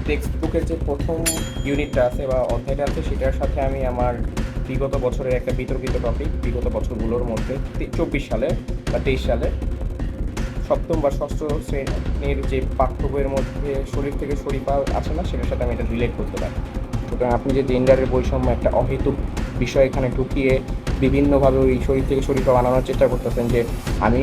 Text বুকের যে প্রথম ইউনিটটা আছে বা অধ্যায়টা আছে সেটার সাথে আমি আমার বিগত বছরের একটা বিতর্কিত টপিক বিগত বছরগুলোর মধ্যে 24 সালে বা 23 সালে সপ্তম বা ষষ্ঠ শ্রেণীর যে পাঠ্য বইয়ের মধ্যে শরীর থেকে শরীফা আছে না সেটার সাথে আমি এটা রিলেট করতে পারি। সুতরাং আপনি যে জেন্ডারের বৈষম্য একটা অহেতুক বিষয় এখানে ঢুকিয়ে বিভিন্নভাবে ওই শরীর থেকে শরীফা বানানোর চেষ্টা করতেছেন যে আমি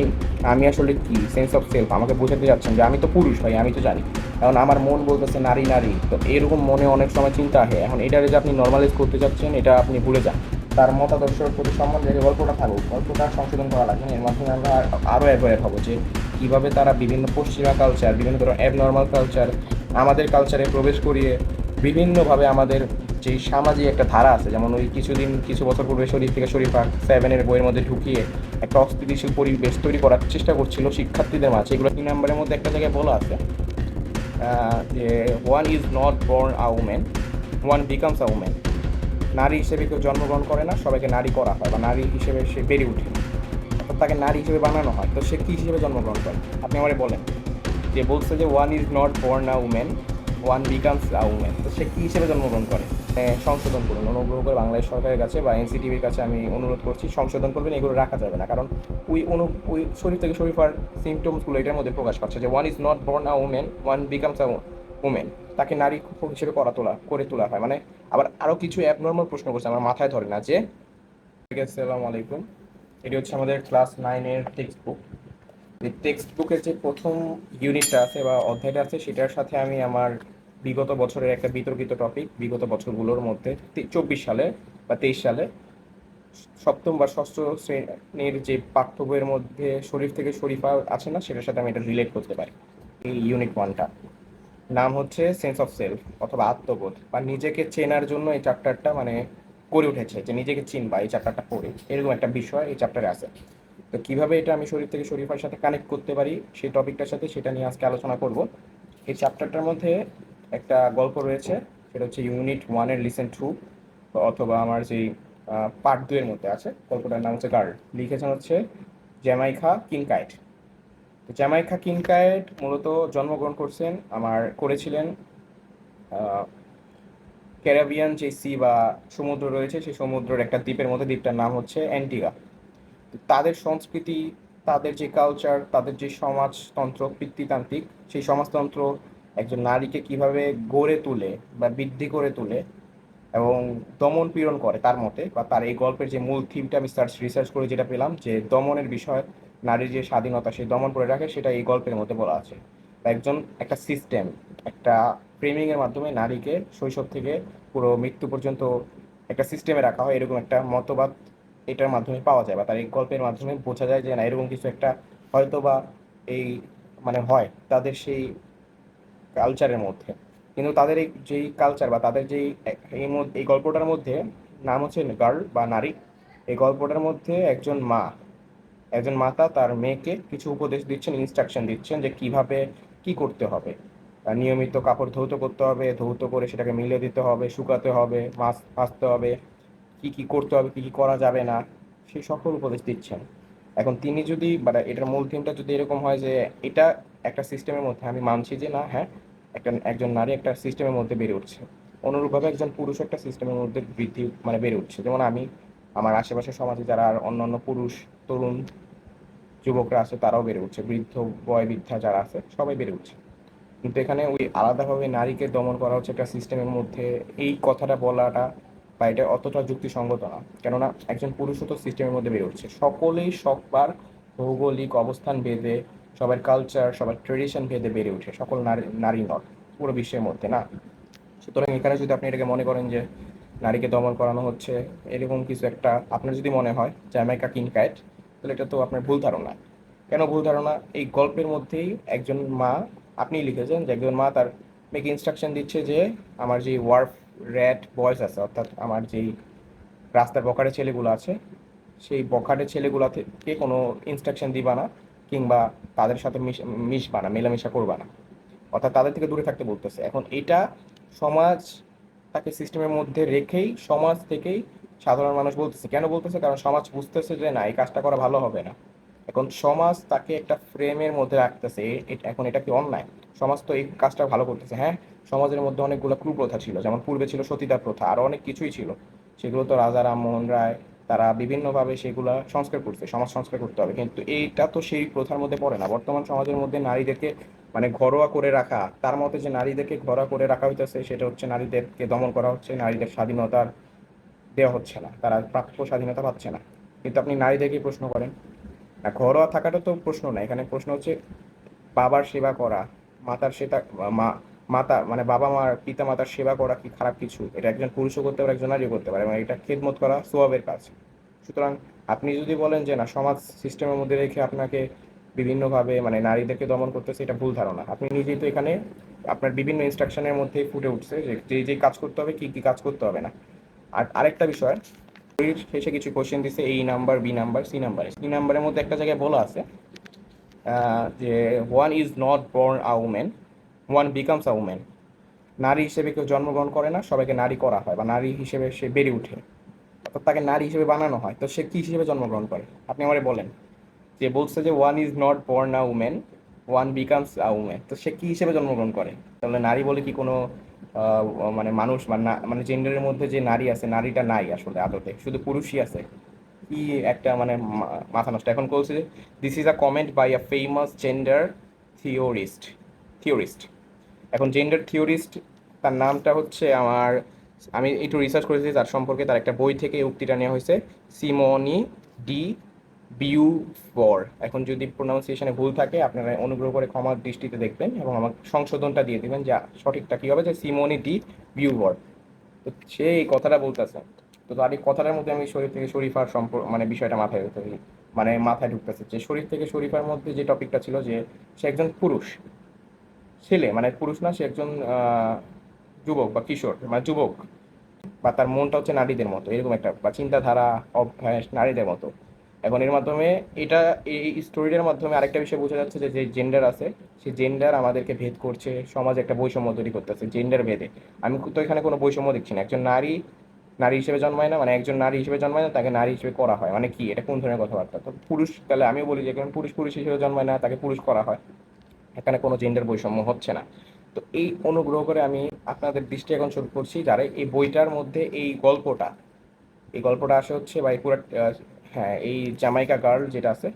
আমি আসলে কি সেন্স অফ সেলফ আমাকে বোঝাতে যাচ্ছেন যে আমি তো পুরুষ ভাই, আমি তো জানি। এখন আমার মন বলতেছে নারী নারী, তো এরকম মনে অনেক সময় চিন্তা আসে। এখন এটারে যে আপনি নর্মালাইজ করতে চাচ্ছেন এটা আপনি ভুলে যান। তার মতাদর্শের প্রতি সম্মান রেখে গল্পটা থাকুক, গল্পটা সংশোধন করা লাগবে না। এর মাধ্যমে আমরা আরও অ্যাওয়্যার হবো যে কীভাবে তারা বিভিন্ন পশ্চিমা কালচার, বিভিন্ন ধরনের অ্যাবনর্মাল কালচার আমাদের কালচারে প্রবেশ করিয়ে বিভিন্নভাবে আমাদের যেই সামাজিক একটা ধারা আছে, যেমন ওই কিছু বছর পূর্বে শরীর থেকে শরীফা 7-এর বইয়ের মধ্যে ঢুকিয়ে একটা অস্থিতিশীল পরিবেশ তৈরি করার চেষ্টা করছিল শিক্ষার্থীদের মাঝে। এগুলো 3 নম্বরের মধ্যে একটা জায়গায় বলা আছে যে one is not born a woman, one becomes a woman. নারী হিসেবে কেউ জন্মগ্রহণ করে না, সবাইকে নারী করা হয় বা নারী হিসেবে সে বেড়ে ওঠে, অর্থাৎ তাকে নারী হিসেবে বানানো হয়। তো সে কী হিসেবে জন্মগ্রহণ করে আপনি আমারে বলেন? যে বলছে যে one is not born a woman, one becomes a women, তো সে কী হিসেবে জন্মগ্রহণ করে? সংশোধন করুন অনুগ্রহ করে। বাংলাদেশ সরকারের কাছে বা এনসিটিভির কাছে আমি অনুরোধ করছি, সংশোধন করবেন। এগুলো রাখা যাবে না, কারণ ওই শরীর থেকে শরীফার সিমটমসগুলো এটার মধ্যে প্রকাশ পাচ্ছে যে one is not born a woman, one becomes a women. তাকে নারী হিসেবে করে তোলা হয় মানে। আবার আরও কিছু অ্যাবনর্মাল প্রশ্ন করছে, আমার মাথায় ধরে না যে। আসসালামু আলাইকুম। এটি হচ্ছে আমাদের ক্লাস 9-এর টেক্সট বুক। এই টেক্সট বুকের যে প্রথম ইউনিটটা আছে বা অধ্যায়টা আছে সেটার সাথে আমি আমার বিগত বছরের একটা বিতর্কিত টপিক বিগত বছরগুলোর মধ্যে 24 সালে বা 23 সালে সপ্তম বা ষষ্ঠ শ্রেণীর যে পাঠ্য বইয়ের মধ্যে শরীর থেকে শরীফা আছে না সেটার সাথে আমি এটা রিলেট করতে পারি। এই ইউনিট 1টা নাম হচ্ছে সেন্স অফ সেলফ অথবা আত্মবোধ বা নিজেকে চেনার জন্য এই চ্যাপ্টারটা মানে করে উঠেছে যে নিজেকে চিনবা এই চ্যাপ্টারটা পড়ে, এরকম একটা বিষয় এই চ্যাপ্টারে আছে। তো কীভাবে এটা আমি শরীর থেকে শরীফার সাথে কানেক্ট করতে পারি সেই টপিকটার সাথে, সেটা নিয়ে আজকে আলোচনা করব। এই চ্যাপ্টারটার মধ্যে একটা গল্প রয়েছে, সেটা হচ্ছে ইউনিট 1-এর লিসেন 2 অথবা আমার যেই পার্ট 2-এর মধ্যে আছে। গল্পটার নাম হচ্ছে গার্ল, লিখেছেন হচ্ছে জ্যামাইকা কিনকাইট। তো জ্যামাইকা কিনকাইট মূলত জন্মগ্রহণ করেছিলেন ক্যারিবিয়ান যে সি বা সমুদ্র রয়েছে সেই সমুদ্রের একটা দ্বীপের মধ্যে। দ্বীপটার নাম হচ্ছে অ্যান্টিগা। তাদের সংস্কৃতি, তাদের যে কালচার, তাদের যে সমাজতন্ত্র পিতৃতান্ত্রিক, সেই সমাজতন্ত্র একজন নারীকে কিভাবে গড়ে তোলে বা বৃদ্ধি করে তোলে এবং দমন পীড়ন করে তার মতে, বা তার এই গল্পের যে মূল থিমটা আমি রিসার্চ করে যেটা পেলাম যে দমনের বিষয়, নারীর যে স্বাধীনতা সেই দমন করে রাখে, সেটা এই গল্পের মধ্যে বলা আছে। একটা সিস্টেম, একটা ফ্রেমিংয়ের মাধ্যমে নারীকে শৈশব থেকে পুরো মৃত্যু পর্যন্ত একটা সিস্টেমে রাখা হয়, এরকম একটা মতবাদ এটার মাধ্যমে পাওয়া যায় বা তার এই গল্পের মাধ্যমে বোঝা যায় যে না এরকম কিছু একটা হয়তো বা এই মানে হয় তাদের সেই কালচারের মধ্যে। কিন্তু তাদের এই যেই কালচার বা তাদের যেই এই গল্পটার মধ্যে নাম হচ্ছে গার্ল বা নারী। এই গল্পটার মধ্যে একজন মাতা তার মেয়েকে কিছু উপদেশ দিচ্ছেন, ইনস্ট্রাকশন দিচ্ছেন যে কিভাবে কি করতে হবে। নিয়মিত কাপড় ধৌত করতে হবে, ধৌত করে সেটাকে মিলে দিতে হবে, শুকাতে হবে, মাছ ভাজতে হবে, কি কি করতে হবে, কি কি করা যাবে না, সেই সকল উপদেশ দিচ্ছেন। এখন তিনি যদি মানে এটার মূল থিমটা যদি এরকম হয় যে এটা একটা সিস্টেমের মধ্যে, আমি মানছি যে না হ্যাঁ একজন নারী একটা সিস্টেমের মধ্যে বেড়ে উঠছে, অনুরূপভাবে একজন পুরুষ একটা সিস্টেমের মধ্যে বেড়ে উঠছে। যেমন আমি আমার আশেপাশের সমাজে যারা আর অন্যান্য পুরুষ তরুণ যুবকরা আছে তারাও বেড়ে উঠছে, বৃদ্ধা যারা আছে সবাই বেড়ে উঠছে। কিন্তু এখানে ওই আলাদাভাবে নারীকে দমন করা হচ্ছে একটা সিস্টেমের মধ্যে, এই কথাটা বলাটা বা এটা অতটা যুক্তিসঙ্গত না। কেননা একজন পুরুষও তো সিস্টেমের মধ্যে বেড়ে উঠছে, সকলেই সবার ভৌগোলিক অবস্থান ভেদে, সবার কালচার, সবার ট্রেডিশন ভেদে বেড়ে উঠে, সকল নারী নারী নয় পুরো বিশ্বের মধ্যে না। সুতরাং এখানে যদি আপনি এটাকে মনে করেন যে নারীকে দমন করানো হচ্ছে এরকম কিছু একটা আপনার যদি মনে হয় জ্যামাইকা কিনকাইট, তাহলে এটা তো আপনার ভুল ধারণা। কেন ভুল ধারণা? এই গল্পের মধ্যেই একজন মা, আপনিই লিখেছেন যে একজন মা তার মেয়েকে ইনস্ট্রাকশন দিচ্ছে যে আমার যে ওয়ার্ফ র্যাট বয়েস আছে, অর্থাৎ আমার যেই রাস্তার বখাটে ছেলেগুলো আছে, সেই বখাটে ছেলেগুলো থেকে কোনো ইনস্ট্রাকশন দিবা না, কিংবা তাদের সাথে মিশবা না, মেলামেশা করবা না, অর্থাৎ তাদের থেকে দূরে থাকতে বলতেছে। এখন এটা সমাজ তাকে সিস্টেমের মধ্যে রেখেই সমাজ থেকেই সাধারণ মানুষ বলতেছে। কেন বলতেছে? কারণ সমাজ বুঝতেছে যে না এই কাজটা করা ভালো হবে না। এখন সমাজ তাকে একটা ফ্রেমের মধ্যে রাখতেছে। এখন এটা কি অন্যায়? সমাজ তো এই কাজটা ভালো করতেছে, হ্যাঁ সমাজের মধ্যে অনেকগুলো কুপ্রথা ছিল, যেমন পূর্বে ছিল সতীদাহ প্রথা, আরও অনেক কিছুই ছিল। সেগুলো তো রাজা রামমোহন রায় তারা বিভিন্নভাবে সেগুলা সংস্কার করছে, সমাজ সংস্কার করতে হবে, কিন্তু এইটা তো সেই প্রথার মধ্যে পড়ে না। বর্তমান সমাজের মধ্যে নারীদেরকে মানে ঘরোয়া করে রাখা, তার মতে যে নারীদেরকে ঘরোয়া করে রাখা হইতেছে, সেটা হচ্ছে নারীদেরকে দমন করা হচ্ছে, নারীদের স্বাধীনতার দেওয়া হচ্ছে না, তারা প্রাপ্য স্বাধীনতা পাচ্ছে না। কিন্তু আপনি নারীদেরকে প্রশ্ন করেন না, ঘরোয়া থাকাটা তো প্রশ্ন না, এখানে প্রশ্ন হচ্ছে বাবার সেবা করা, মাতার সেবা, মা মাতা মানে বাবা মার পিতা মাতার সেবা করা কি খারাপ কিছু? এটা একজন পুরুষও করতে পারে, একজন নারীও করতে পারে, মানে এটা খেদমত করা সোয়াবের কাজ। সুতরাং আপনি যদি বলেন যে না, সমাজ সিস্টেমের মধ্যে রেখে আপনাকে বিভিন্নভাবে মানে নারীদেরকে দমন করতেছে, এটা ভুল ধারণা। আপনি নিজেই তো এখানে আপনার বিভিন্ন ইনস্ট্রাকশনের মধ্যে ফুটে উঠছে যে যে যে কাজ করতে হবে, কি কি কাজ করতে হবে না। আর আরেকটা বিষয়, বইয়ের শেষে কিছু কোশ্চেন দিছে, এই number, B number, C number. সি নাম্বারের মধ্যে একটা জায়গায় বলা আছে যে one is not born a woman, one becomes a woman. নারী হিসেবে কেউ জন্মগ্রহণ করে না, সবাইকে নারী করা হয়, বা নারী হিসেবে সে বেড়ে ওঠে, অর্থাৎ তাকে নারী হিসেবে বানানো হয়। তো সে কি হিসেবে জন্মগ্রহণ করে? আপনি আমারে বলেন। যে বলছে যে one is not born a woman, one becomes a women, তো সে কি হিসেবে জন্মগ্রহণ করে? তাহলে নারী বলে কি কোনো আহ, মানে মানুষ মানে মানে জেন্ডারের মধ্যে যে নারী আছে, নারীটা নাই আসলে আদতে, শুধু পুরুষই আছে? কি একটা মানে মাথা নষ্ট। এখন বলছে যে this is a comment by a famous gender theorist theorist এখন জেন্ডার থিওরিস্ট, তার নামটা হচ্ছে আমার, আমি একটু রিসার্চ করেছি তার সম্পর্কে, তার একটা বই থেকে এই উক্তিটা নেওয়া হয়েছে, সিমনি ডি বিউফর। এখন যদি প্রোনাউন্সিয়েশনে ভুল থাকে আপনারা অনুগ্রহ করে ক্ষমার দৃষ্টিতে দেখবেন এবং আমার সংশোধনটা দিয়ে দিবেন যে সঠিকটা কী হবে, যে সিমনি ডি বিউফর। তো সে এই কথাটা বলতেছে। তো তার এই কথাটার মধ্যে আমি শরীর থেকে শরীফার মানে বিষয়টা মাথায় মানে মাথায় ঢুকতেছে, যে শরীর থেকে শরীফার মধ্যে যে টপিকটা ছিল যে সে একজন পুরুষ ছেলে, মানে পুরুষ না, সে একজন যুবক বা কিশোর, মানে যুবক, বা তার মনটা হচ্ছে নারীদের মতো, এরকম একটা বা চিন্তাধারা, অভ্যাস নারীদের মতো। এখন এর মাধ্যমে এটা, এই স্টোরিটার মাধ্যমে আরেকটা বিষয় বোঝা যাচ্ছে যে যে জেন্ডার আছে, সেই জেন্ডার আমাদেরকে ভেদ করছে, সমাজে একটা বৈষম্য তৈরি করতেছে জেন্ডার ভেদে। আমি তো এখানে কোনো বৈষম্য দেখছি না। একজন নারী নারী হিসেবে জন্মায় না, মানে একজন নারী হিসেবে জন্মায় না, তাকে নারী হিসেবে করা হয়, মানে কি এটা কোন ধরনের কথাবার্তা? তো পুরুষ, তাহলে আমিও বলি যে একজন পুরুষ পুরুষ হিসেবে জন্মায় না, তাকে পুরুষ করা হয়, এখানে কোনো জেন্ডার বৈষম্য হচ্ছে না। তো এই অনুগ্রহ করে আমি আপনাদের দৃষ্টি আকর্ষণ করছি, যারা এই বইটার মধ্যে এই গল্পটা আসে হচ্ছে, বা এই পুরো হ্যাঁ, এই জামাইকা গার্ল যেটা আছে,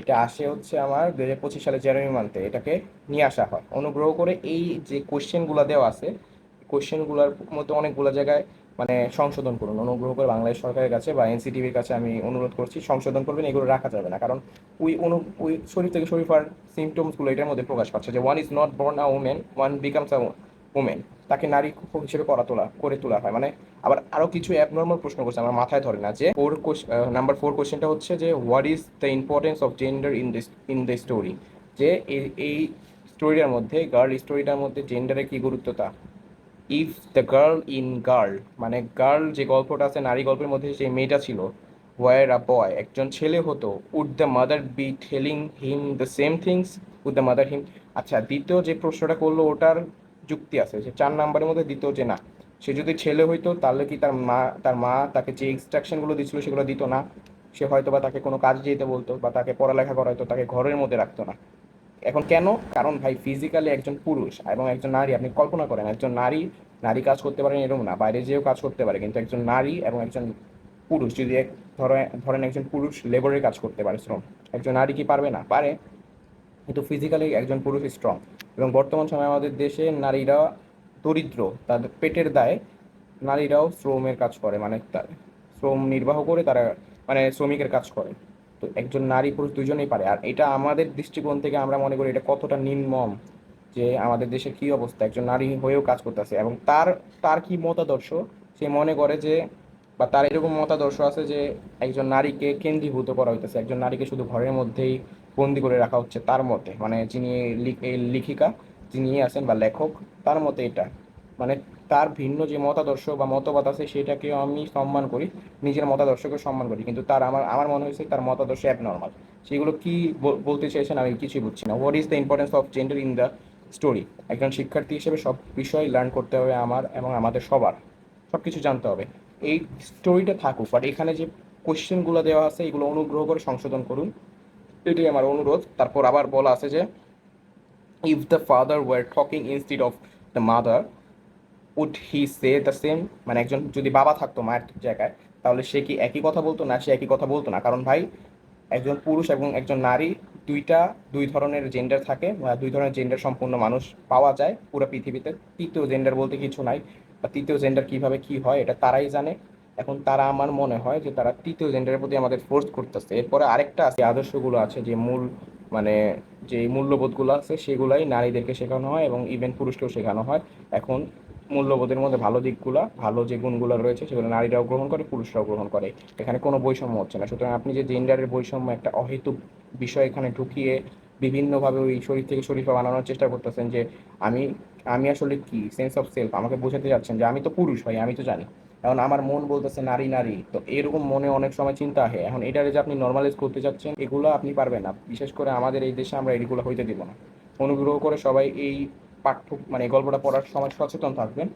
এটা আসে হচ্ছে আমার 2025 সালে জানুয়ারি মান্থে এটাকে নিয়ে আসা হয়। অনুগ্রহ করে এই যে কোশ্চেনগুলো দেওয়া আছে, কোশ্চেনগুলোর মধ্যে অনেকগুলো জায়গায় মানে সংশোধন করুন অনুগ্রহ করে। বাংলাদেশ সরকারের কাছে বা এনসিটিভির কাছে আমি অনুরোধ করছি, সংশোধন করবেন, এগুলো রাখা যাবে না। কারণ ওই শরীর থেকে শরীফার সিমটমসগুলো এটার মধ্যে প্রকাশ পাচ্ছে, যে one is not born a women, one becomes a women. তাকে নারী হিসেবে করে তোলা হয়, মানে আবার আরো কিছু অ্যাবনর্মাল প্রশ্ন করছে, আমার মাথায় ধরে না। যে নাম্বার 4 কোশ্চেনটা হচ্ছে যে what is the importance of gender in the story, যে এই স্টোরিটার মধ্যে, গার্ল স্টোরিটার মধ্যে জেন্ডারের কি গুরুত্বতা। If the girl in girl, মানে গার্ল যে গল্পটা আছে নারী গল্পের মধ্যে, যে মেয়েটা ছিল, ওয়ার আ বয়, একজন ছেলে হতো, would the mother be telling him the same things, would the mother him. আচ্ছা, দ্বিতীয় যে প্রশ্নটা করলো ওটার যুক্তি আছে, যে 4 নাম্বারের মধ্যে দ্বিতীয় যে না, সে যদি ছেলে হইতো তাহলে কি তার মা তাকে যে ইনস্ট্রাকশনগুলো দিচ্ছিল সেগুলো দিত না? সে হয়তো বা তাকে কোনো কাজ যেতে বলতো, বা তাকে পড়ালেখা করাইতো, তাকে ঘরের মধ্যে রাখতো না। এখন কেন? কারণ ভাই, ফিজিক্যালি একজন পুরুষ এবং একজন নারী, আপনি কল্পনা করেন একজন নারী, নারী কাজ করতে পারেন এরকম না, বাইরে যেও কাজ করতে পারে, কিন্তু একজন নারী এবং একজন পুরুষ যদি ধরেন একজন পুরুষ লেবারের কাজ করতে পারে, শ্রম, একজন নারী কি পারবে না? পারে। কিন্তু ফিজিক্যালি একজন পুরুষ স্ট্রং। এবং বর্তমান সময়ে আমাদের দেশে নারীরা দরিদ্র, তাদের পেটের দায়ে নারীরাও শ্রমের কাজ করে, মানে শ্রম নির্বাহ করে তারা মানে শ্রমিকের কাজ করে। তো একজন নারী পুরুষ দুজনেই পারে। আর এটা আমাদের দৃষ্টিকোণ থেকে আমরা মনে করি এটা কতটা নির্মম, যে আমাদের দেশের কি অবস্থা, একজন নারী হয়েও কাজ করতেছে, এবং তার তার কি মতাদর্শ, সে মনে করে যে, বা তার এরকম মতাদর্শ আছে যে একজন নারীকে কেন্দ্রীভূত করা হইতেছে, একজন নারীকে শুধু ঘরের মধ্যেই বন্দি করে রাখা হচ্ছে, তার মতে, মানে যিনি এই লেখিকা যিনি আছেন বা লেখক, তার মতে এটা মানে তার ভিন্ন যে মতাদর্শ বা মতবাদ আছে সেটাকেও আমি সম্মান করি, নিজের মতাদর্শকে সম্মান করি, কিন্তু তার আমার আমার মনে হয়েছে তার মতাদর্শ অ্যাবনর্মাল। সেগুলো কি বলতে চাইছেন আমি কিছুই বুঝছি না। What is the importance of gender in the story? একজন শিক্ষার্থী হিসেবে সব বিষয় লার্ন করতে হবে আমার এবং আমাদের সবার, সব কিছু জানতে হবে। এই স্টোরিটা থাকুক, বাট এখানে যে কোশ্চেনগুলো দেওয়া আছে এগুলো অনুগ্রহ করে সংশোধন করুন, এটাই আমার অনুরোধ। তারপর আবার বলা আছে যে if the father were talking instead of the mother, would he say the same? মানে একজন যদি বাবা থাকতো মায়ের জায়গায়, তাহলে সে কি একই কথা বলতো? না, সে একই কথা বলতো না। কারণ ভাই, একজন পুরুষ এবং একজন নারী, দুই ধরনের জেন্ডার থাকে, বা দুই ধরনের জেন্ডার সম্পূর্ণ মানুষ পাওয়া যায় পুরো পৃথিবীতে। তৃতীয় জেন্ডার বলতে কিছু নাই, বা তৃতীয় জেন্ডার কিভাবে কি হয় এটা তারাই জানে। এখন তারা, আমার মনে হয় যে তারা তৃতীয় জেন্ডারের প্রতি আমাদের ফোর্স করতেছে। এরপরে আরেকটা আছে, আদর্শগুলো আছে, যে মূল মানে যে মূল্যবোধগুলো আছে সেগুলাই নারীদেরকে শেখানো হয় এবং ইভেন পুরুষকেও শেখানো হয়। এখন মূল্যবোধের মধ্যে ভালো দিকগুলো, ভালো যে গুণগুলো রয়েছে সেগুলো নারীরাও গ্রহণ করে, পুরুষরাও গ্রহণ করে। এখানে কোনো বৈষম্য হচ্ছে না। সুতরাং আপনি যে জেন্ডারের বৈষম্য একটা অহেতুক বিষয় এখানে ঢুকিয়ে বিভিন্নভাবে ওই শরীর থেকে শরীফা বানানোর চেষ্টা করতেছেন, যে আমি আমি আসলে কি সেন্স অফ সেলফ আমাকে বোঝাতে যাচ্ছেন যে আমি তো পুরুষ ভাই, আমি তো জানি। এখন আমার মন বলতেছে নারী নারী, তো এরকম মনে অনেক সময় চিন্তা আসে। এখন এটারে যে আপনি নর্মালাইজ করতে চাচ্ছেন, এগুলো আপনি পারবেন না। বিশেষ করে আমাদের এই দেশে আমরা এগুলো হইতে দিব না। অনুগ্রহ করে সবাই এই মানে এই গল্পটা পড়ার সময় সচেতন থাকবেন,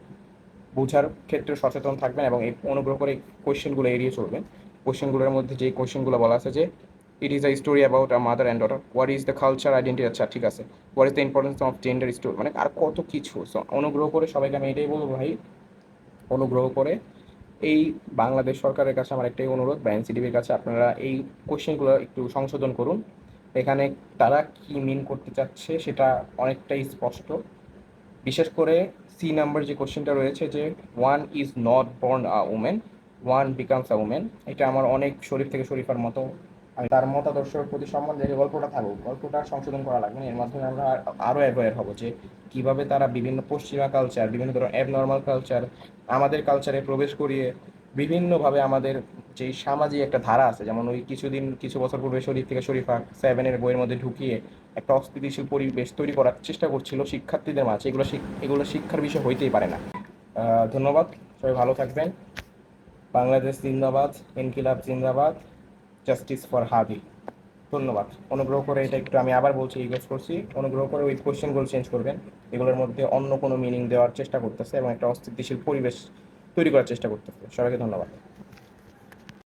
বোঝার ক্ষেত্রে সচেতন থাকবেন, এবং এই অনুগ্রহ করে কোয়েশ্চেনগুলো এড়িয়ে চলবেন। কোয়েশ্চেনগুলোর মধ্যে যে কোয়েশ্চেনগুলো বলা আছে, যে it is a story about a mother and daughter, what is the culture identity, আচ্ছা ঠিক আছে, what is the importance of gender story, মানে আর কত কিছু। সো অনুগ্রহ করে সবাইকে আমি এটাই বলবো ভাই, অনুগ্রহ করে এই বাংলাদেশ সরকারের কাছে আমার একটাই অনুরোধ, বা এনসিটিভির কাছে, আপনারা এই কোয়েশ্চেনগুলো একটু সংশোধন করুন। এখানে তারা কি মিন করতে চাচ্ছে সেটা অনেকটাই স্পষ্ট। বিশেষ করে সি নাম্বার যে কোশ্চেনটা রয়েছে, যে one is not born a woman, one becomes a women, এটা আমার অনেক শরীফ থেকে শরীফার মতো। আমি তার মতাদর্শের প্রতি সম্মান রেখে গল্পটা থাকুক, গল্পটা সংশোধন করা লাগবে না। এর মাধ্যমে আমরা আরও অ্যাওয়্যার হব যে কীভাবে তারা বিভিন্ন পশ্চিমা কালচার, বিভিন্ন ধরনের অ্যাবনর্মাল কালচার আমাদের কালচারে প্রবেশ করিয়ে বিভিন্নভাবে আমাদের যেই সামাজিক একটা ধারা আছে, যেমন ওই কিছু বছর পূর্বে শরীফ থেকে শরীফা সেভেনের বইয়ের মধ্যে ঢুকিয়ে একটা অস্থিতিশীল পরিবেশ তৈরি করার চেষ্টা করছিল শিক্ষার্থীদের মাঝে, এগুলো শিক্ষার বিষয় হইতেই পারে না। ধন্যবাদ, সবাই ভালো থাকবেন। বাংলাদেশ জিন্দাবাদ, ইনকিলাব জিন্দাবাদ, জাস্টিস ফর হাদি। ধন্যবাদ। অনুগ্রহ করে, এটা একটু আমি আবার বলছি, রিকোয়েস্ট করছি, অনুগ্রহ করে ওই কোশ্চেনগুলো চেঞ্জ করবেন। এগুলোর মধ্যে অন্য কোনো মিনিং দেওয়ার চেষ্টা করতেছে এবং একটা অস্থিতিশীল পরিবেশ তৈরি করার চেষ্টা করতেছে। সবাইকে ধন্যবাদ।